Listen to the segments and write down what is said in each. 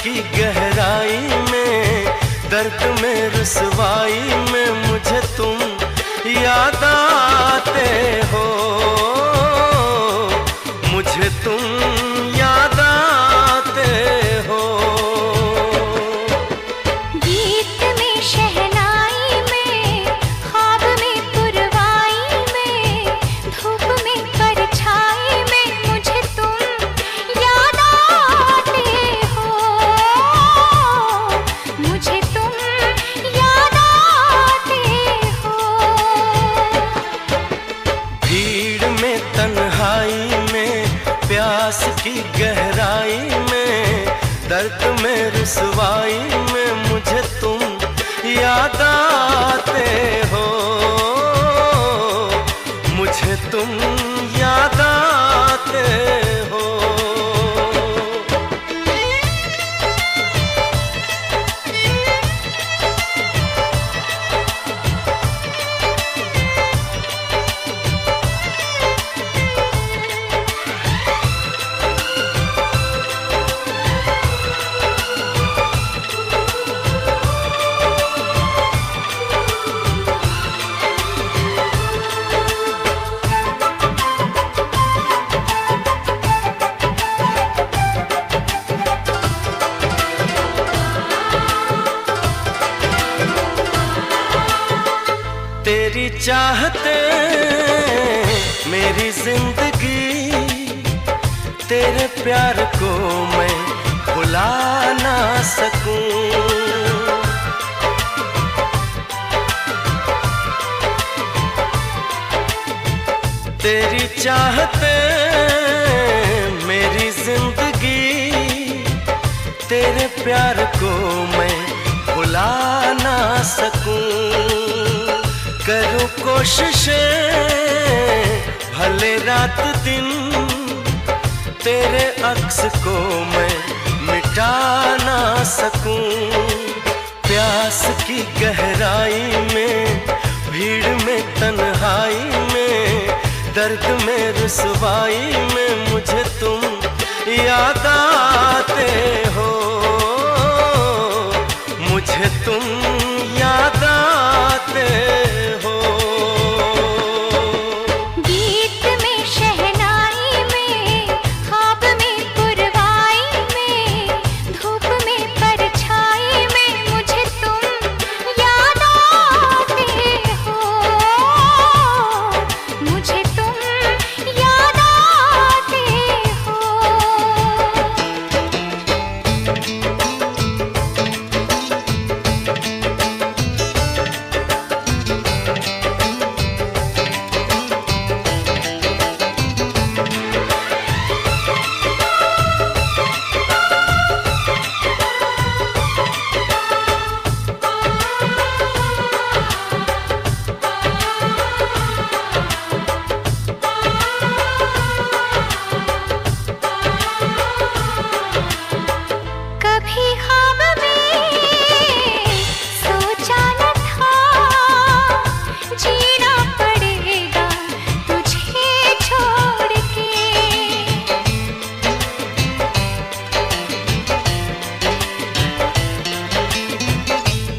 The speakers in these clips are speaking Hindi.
की गहराई में, दर्द में रुसवाई में मुझे तुम याद आते हो, मुझे तुम याद आते हो। गीत में शहनाई में, ख्वाब में पुरवाई में, धूप में परछाई में मुझे तुम याद आते हो, मुझे तुम याद आते हो। भीड़ में तन्हाई में, प्यास की गहराई में, दर्द में रुसवाई में मुझे तुम याद आते हो, मुझे तुम याद आते हो। तेरी चाहते मेरी जिंदगी, तेरे प्यार को मैं भुला ना सकूं। तेरी चाहते मेरी जिंदगी, तेरे प्यार को मैं भुला ना सकूं। करूं कोशिशें भले रात दिन, तेरे अक्स को मैं मिटा ना सकूं। प्यास की गहराई में, भीड़ में तन्हाई में, दर्द में रुसवाई में मुझे तुम याद आते हो, मुझे तुम याद आते हो। गीत में शहनाई में, ख्वाब में पुरवाई में, धूप में परछाई में मुझे तुम याद आते हो, मुझे तुम याद आते हो। कभी ख्वाब में सोचा न था, जीना पड़ेगा तुझे छोड़ के।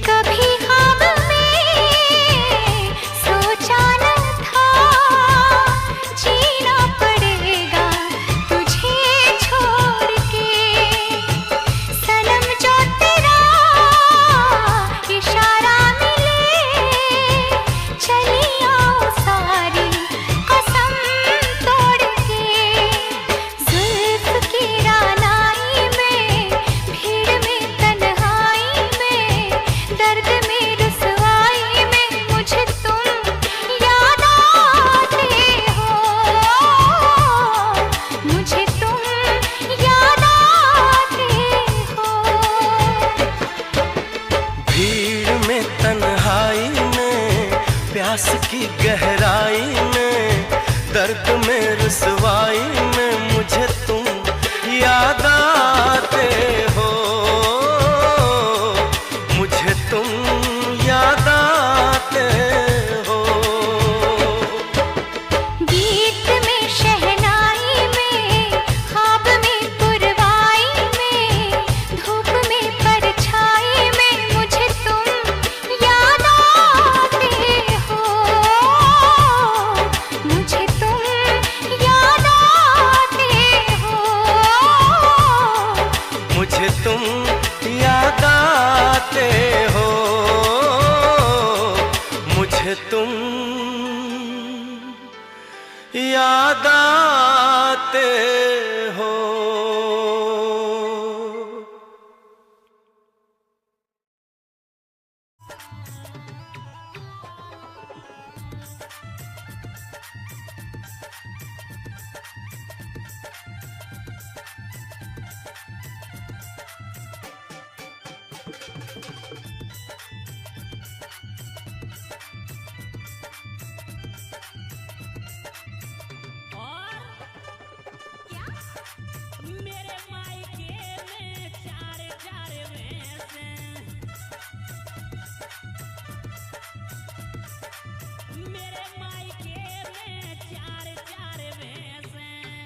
कभी ख्वाब में सोचा न था, जीना पड़ेगा तुझे छोड़ के। सनम जो तेरा इशारा मिले, चली आओ सारी कसम तोड़ के। जुल्फ की रानाई में, भीड़ में तन्हाई में, दर्द में रुसवाई में मुझे तुम याद आते हो, मुझे तुम याद आते हो। भीड़ में तन्हाई में, प्यास की गहराई में, दर्द में रुसवाई में मुझे तुम याद आते हो, मुझे तुम याद आते हो। गीत में शहनाई में, ख्वाब में पुरवाई में, धूप आते हो, मुझे तुम याद आते हो। मेरे मायके में चार चार भैंस हैं। मेरे मायके में चार चार भैंस हैं।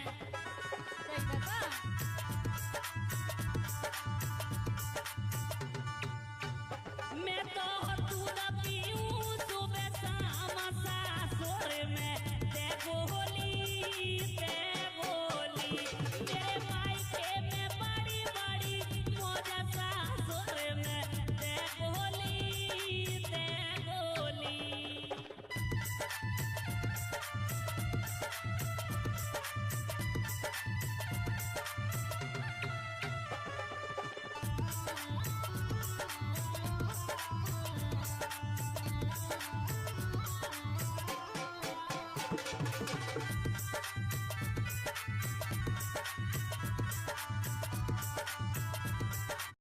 मैं तो दूध पीऊं सुबह शाम सासुर में ते गोली ते गोली। मेरे मायके में बड़ी बड़ी मौज सासुर में ते गोली ते गोली।